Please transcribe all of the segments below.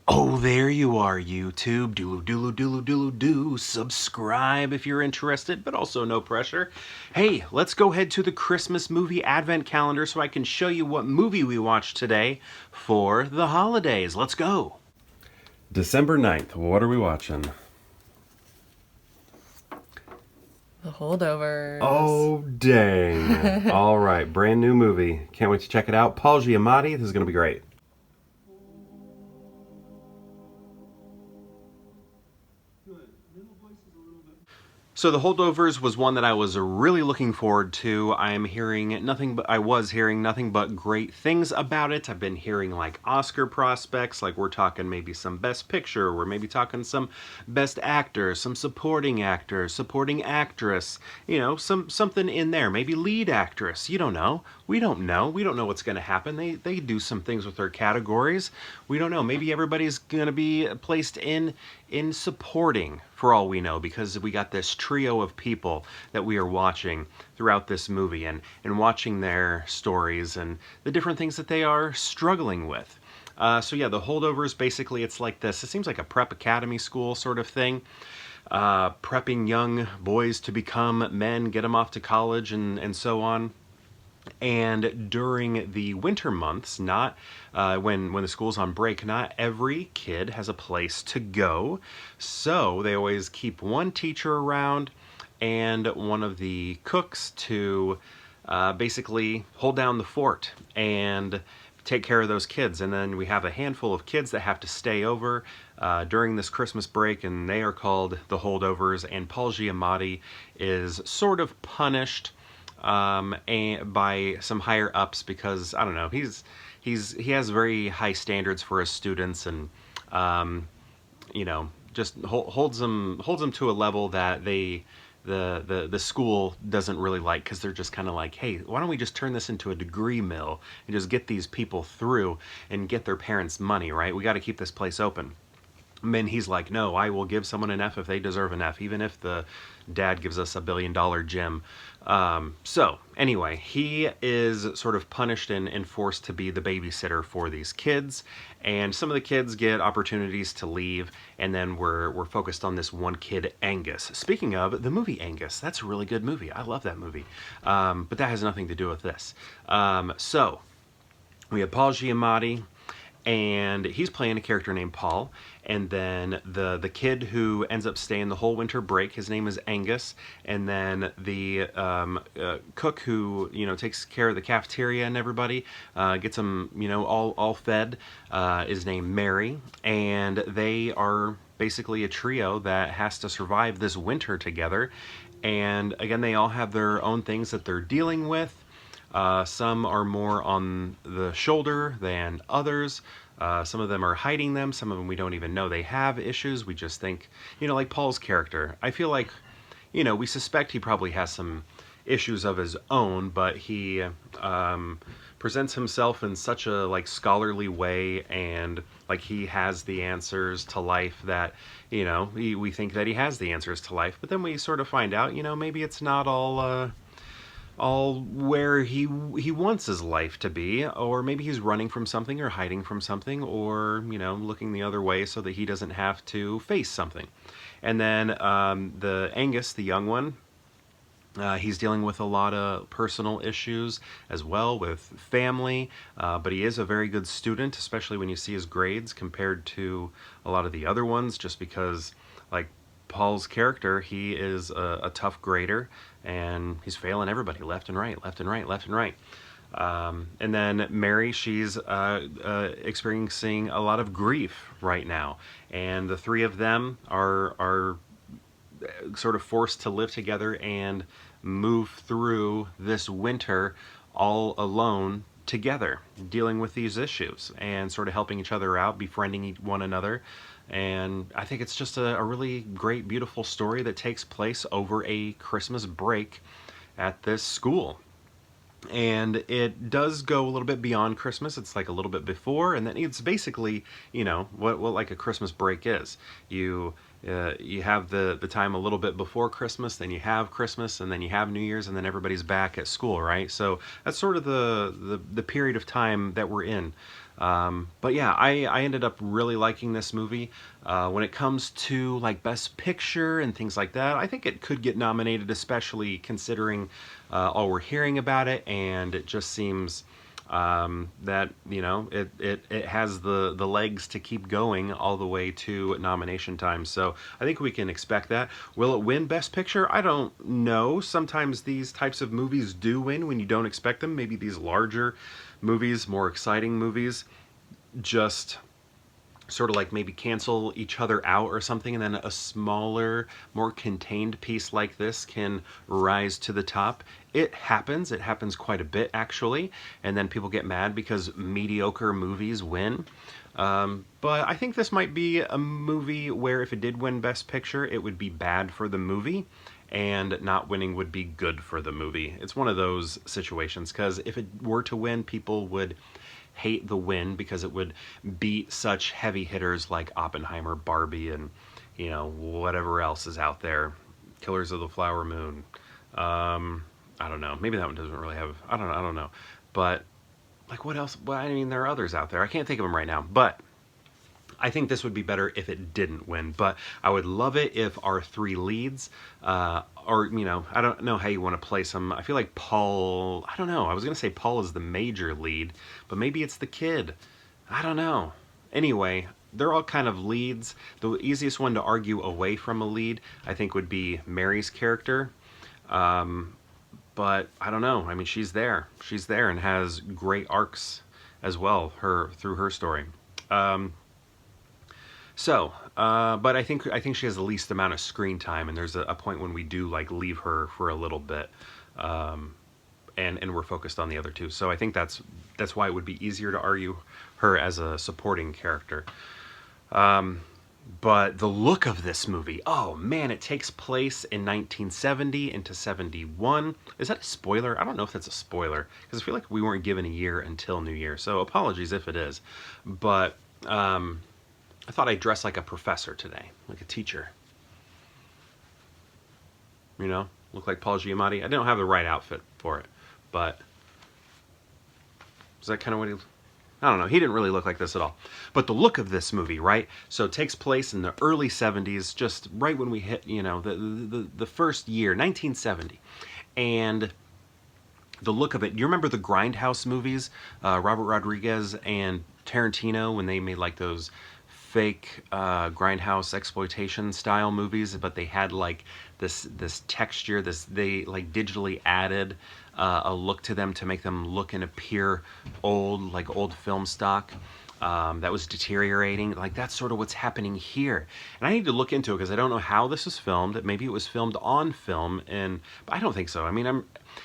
Oh, there you are, YouTube. Doodle doodle doodle doodle do. Subscribe if you're interested, but also no pressure. Hey, let's go head to the Christmas movie advent calendar so I can show you what movie we watched today for the holidays. Let's go. December 9th, what are we watching? The Holdovers. Oh, dang. All right, brand new movie. Can't wait to check it out. Paul Giamatti, this is going to be great. So the Holdovers was one that I was really looking forward to. I was hearing nothing but great things about it. I've been hearing like Oscar prospects, like we're talking maybe some Best Picture, we're maybe talking some Best Actor, some supporting actor, supporting actress, something in there, maybe lead actress. You don't know. We don't know. We don't know what's going to happen. They do some things with their categories. We don't know. Maybe everybody's going to be placed in supporting, for all we know, because we got this trio of people that we are watching throughout this movie and watching their stories and the different things that they are struggling with. So yeah, the Holdovers, basically it's like this. It seems like a prep academy school sort of thing. Prepping young boys to become men, get them off to college and so on. And during the winter months, not when the school's on break, not every kid has a place to go. So they always keep one teacher around and one of the cooks to basically hold down the fort and take care of those kids. And then we have a handful of kids that have to stay over during this Christmas break, and they are called the Holdovers. And Paul Giamatti is sort of punished and by some higher ups because I don't know, he has very high standards for his students, and just holds them to a level that the school doesn't really like, because they're just kind of like, hey, why don't we just turn this into a degree mill and just get these people through and get their parents money, right? We got to keep this place open. And then he's like, no, I will give someone an F if they deserve an F, even if the dad gives us $1 billion gym. So anyway, he is sort of punished and forced to be the babysitter for these kids. And some of the kids get opportunities to leave, and then we're focused on this one kid, Angus. Speaking of the movie Angus, that's a really good movie. I love that movie. But that has nothing to do with this. So we have Paul Giamatti, and he's playing a character named Paul. And then the kid who ends up staying the whole winter break, his name is Angus. And then the cook who takes care of the cafeteria and everybody, gets them all fed, is named Mary. And they are basically a trio that has to survive this winter together. And again, they all have their own things that they're dealing with. Some are more on the shoulder than others. Some of them are hiding them. Some of them we don't even know they have issues. We just think, like Paul's character. I feel like, we suspect he probably has some issues of his own, but he presents himself in such a scholarly way, and like he has the answers to life that, we think that he has the answers to life. But then we sort of find out, maybe it's not all where he wants his life to be, or maybe he's running from something or hiding from something, or looking the other way so that he doesn't have to face something. And then the Angus, the young one, he's dealing with a lot of personal issues as well with family, but he is a very good student, especially when you see his grades compared to a lot of the other ones, just because like Paul's character, he is a tough grader, and he's failing everybody left and right, left and right, left and right. And then Mary, she's experiencing a lot of grief right now, and the three of them are sort of forced to live together and move through this winter all alone together, dealing with these issues and sort of helping each other out, befriending one another. And I think it's just a really great, beautiful story that takes place over a Christmas break at this school. And it does go a little bit beyond Christmas. It's like a little bit before, and then it's basically, what like a Christmas break is. You have the time a little bit before Christmas, then you have Christmas, and then you have New Year's, and then everybody's back at school, right? So that's sort of the period of time that we're in. But yeah, I ended up really liking this movie. When it comes to like Best Picture and things like that, I think it could get nominated, especially considering all we're hearing about it, and it just seems that it has the legs to keep going all the way to nomination time. So I think we can expect that. Will it win Best Picture? I don't know. Sometimes these types of movies do win when you don't expect them. Maybe these larger movies, more exciting movies, just sort of like maybe cancel each other out or something, and then a smaller, more contained piece like this can rise to the top. It happens quite a bit actually, and then people get mad because mediocre movies win. But I think this might be a movie where if it did win Best Picture, it would be bad for the movie, and not winning would be good for the movie. It's one of those situations, because if it were to win, people would hate the win because it would beat such heavy hitters like Oppenheimer, Barbie, and whatever else is out there. Killers of the Flower Moon. I don't know. Maybe that one doesn't really have. I don't know. But like, what else? Well, I mean, there are others out there. I can't think of them right now. But I think this would be better if it didn't win, but I would love it if our three leads, or, I don't know how you want to place them. I feel like Paul, I don't know. I was going to say Paul is the major lead, but maybe it's the kid. I don't know. Anyway, they're all kind of leads. The easiest one to argue away from a lead, I think, would be Mary's character. But I don't know. I mean, she's there. She's there and has great arcs as well, through her story. But I think she has the least amount of screen time, and there's a point when we do like leave her for a little bit, and we're focused on the other two. So I think that's why it would be easier to argue her as a supporting character. But the look of this movie, oh man, it takes place in 1970 into 71. Is that a spoiler? I don't know if that's a spoiler, because I feel like we weren't given a year until New Year. So apologies if it is, but I thought I'd dress like a professor today, like a teacher. Look like Paul Giamatti. I don't have the right outfit for it, but is that kind of what he... I don't know. He didn't really look like this at all. But the look of this movie, right? So it takes place in the early 70s, just right when we hit, the first year, 1970. And the look of it, you remember the Grindhouse movies? Robert Rodriguez and Tarantino, when they made like those fake grindhouse exploitation style movies, but they had like this texture, they like digitally added a look to them to make them look and appear old, like old film stock that was deteriorating. Like, that's sort of what's happening here, and I need to look into it because I don't know how this was filmed. Maybe it was filmed on film, but I don't think so. I mean,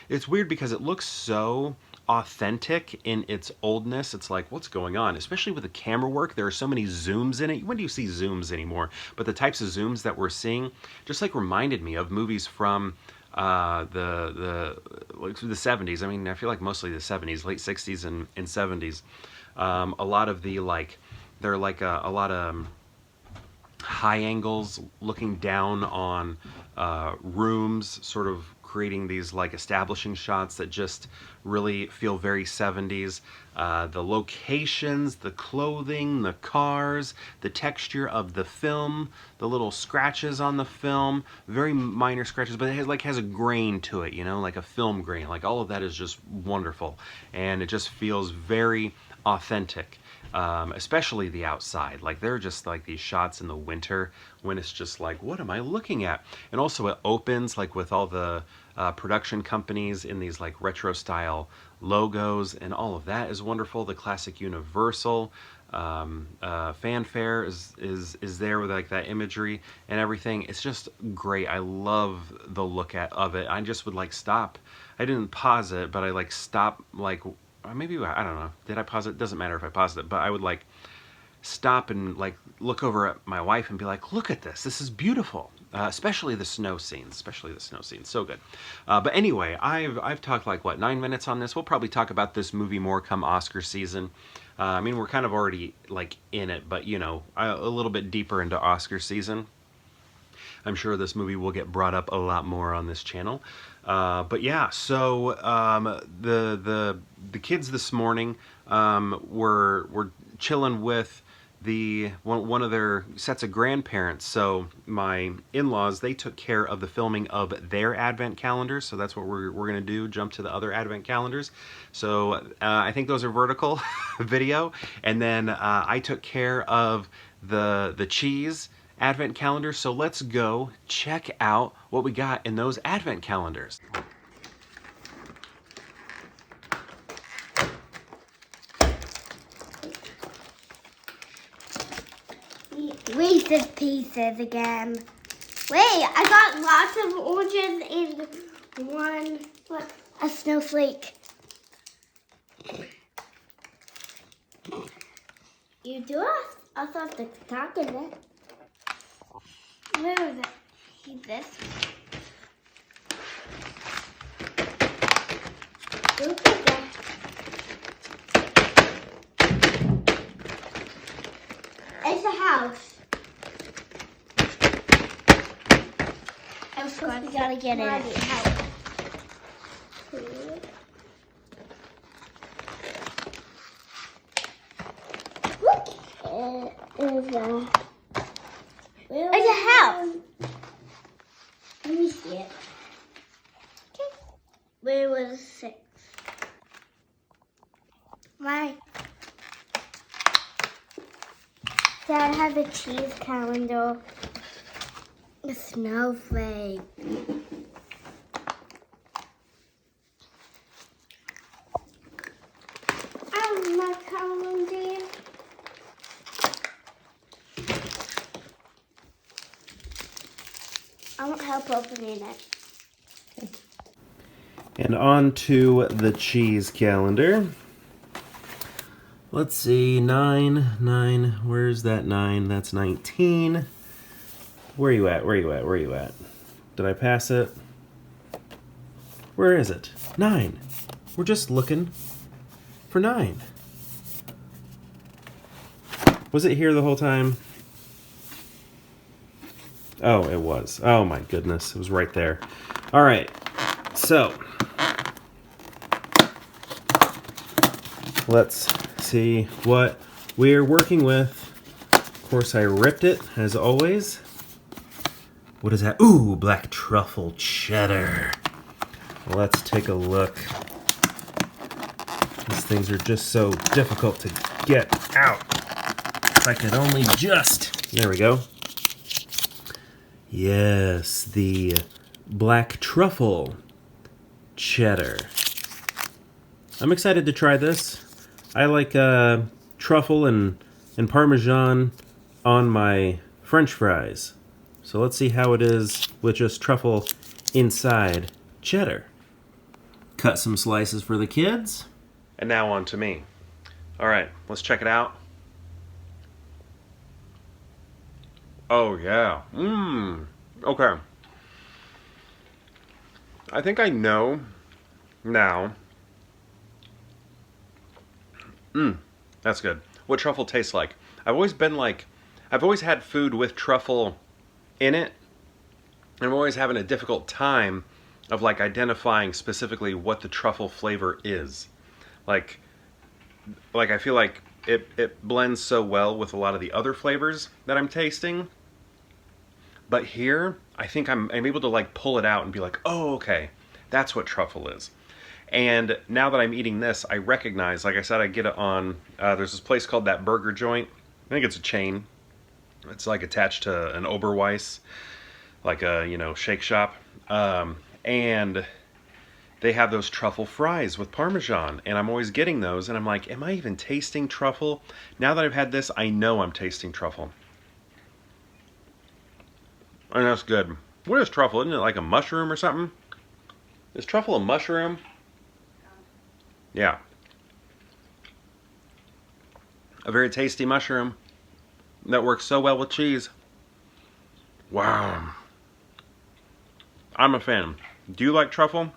it's weird because it looks so authentic in its oldness. It's like, what's going on? Especially with the camera work, there are so many zooms in it. When do you see zooms anymore? But the types of zooms that we're seeing just like reminded me of movies from the 70s. I mean, I feel like mostly the 70s, late 60s and 70s. A lot of the there are like a lot of high angles looking down on rooms, sort of creating these like establishing shots that just really feel very 70s. The locations, the clothing, the cars, the texture of the film, the little scratches on the film, very minor scratches, but it has a grain to it, like a film grain. Like, all of that is just wonderful, and it just feels very authentic. Especially the outside. Like, they're just like these shots in the winter when it's just like, what am I looking at? And also it opens like with all the production companies in these like retro style logos, and all of that is wonderful. The classic Universal fanfare is there with like that imagery and everything. It's just great. I love the look of it. I just would like stop. I didn't pause it, but I like stop, like, maybe, I don't know, did I pause it? Doesn't matter if I paused it, but I would like stop and like look over at my wife and be like, look at this is beautiful. Especially the snow scenes, so good. But anyway, I've talked like, what, 9 minutes on this. We'll probably talk about this movie more come Oscar season. I mean, we're kind of already like in it, but a little bit deeper into Oscar season. I'm sure this movie will get brought up a lot more on this channel. But yeah, so the kids this morning, were chilling with one of their sets of grandparents. So my in-laws, they took care of the filming of their advent calendars. So that's what we're gonna do. Jump to the other advent calendars. So I think those are vertical video, and then I took care of the cheese advent calendar. So let's go check out what we got in those advent calendars. Reese's Pieces again. Wait, I got lots of oranges in one. What? A snowflake. You do also have to talk in it. Where is it? This. Look at that. It's a house. Of course, we gotta get in it. It's a house. Let me see it. Okay. Where was 6? My dad had a cheese calendar. A snowflake. Oh, my calendar. I want help opening it. And on to the cheese calendar. Let's see, 9. Where's that 9? That's 19. Where are you at? Where are you at? Where are you at? Did I pass it? Where is it? 9. We're just looking for 9. Was it here the whole time? Oh, it was. Oh my goodness, it was right there. All right, so let's see what we're working with. Of course, I ripped it as always. What is that? Ooh, black truffle cheddar. Let's take a look. These things are just so difficult to get out. If I could only just... There we go. Yes, the black truffle cheddar. I'm excited to try this. I like truffle and Parmesan on my French fries. So let's see how it is with just truffle inside cheddar. Cut some slices for the kids. And now on to me. All right, let's check it out. Oh yeah, okay. I think I know now. That's good. What truffle tastes like. I've always had food with truffle in it, and I'm always having a difficult time of like identifying specifically what the truffle flavor is. Like I feel like it blends so well with a lot of the other flavors that I'm tasting. But here, I think I'm able to like pull it out and be like, oh, okay, that's what truffle is. And now that I'm eating this, I recognize, like I said, I get it on, there's this place called That Burger Joint. I think it's a chain. It's like attached to an Oberweis, like a, shake shop. And they have those truffle fries with Parmesan, and I'm always getting those, and I'm like, am I even tasting truffle? Now that I've had this, I know I'm tasting truffle. And that's good. What is truffle? Isn't it like a mushroom or something? Is truffle a mushroom? Yeah. A very tasty mushroom that works so well with cheese. Wow. I'm a fan. Do you like truffle?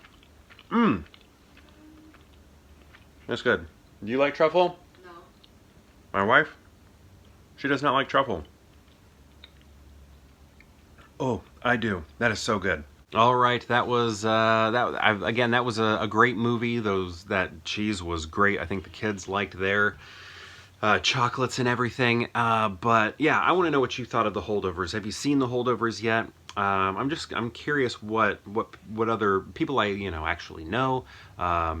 That's good. Do you like truffle? No. My wife? She does not like truffle. Oh, I do. That is so good. All right, that was again. That was a great movie. That cheese was great. I think the kids liked their chocolates and everything. But yeah, I want to know what you thought of the Holdovers. Have you seen the Holdovers yet? I'm curious what other people I actually know,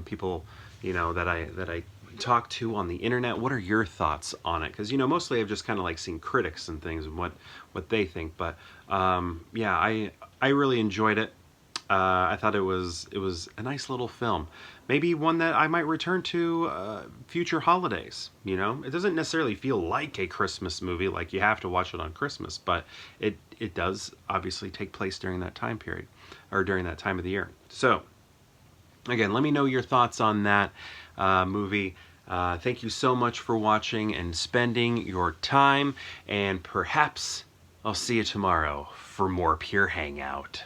people that I talk to on the internet. What are your thoughts on it? Because mostly I've just kind of like seen critics and things and what they think. But yeah, I really enjoyed it. I thought it was a nice little film. Maybe one that I might return to future holidays. It doesn't necessarily feel like a Christmas movie, like you have to watch it on Christmas, but it does obviously take place during that time period or during that time of the year. So again, let me know your thoughts on that movie. Thank you so much for watching and spending your time, and perhaps I'll see you tomorrow for more Pure Hangout.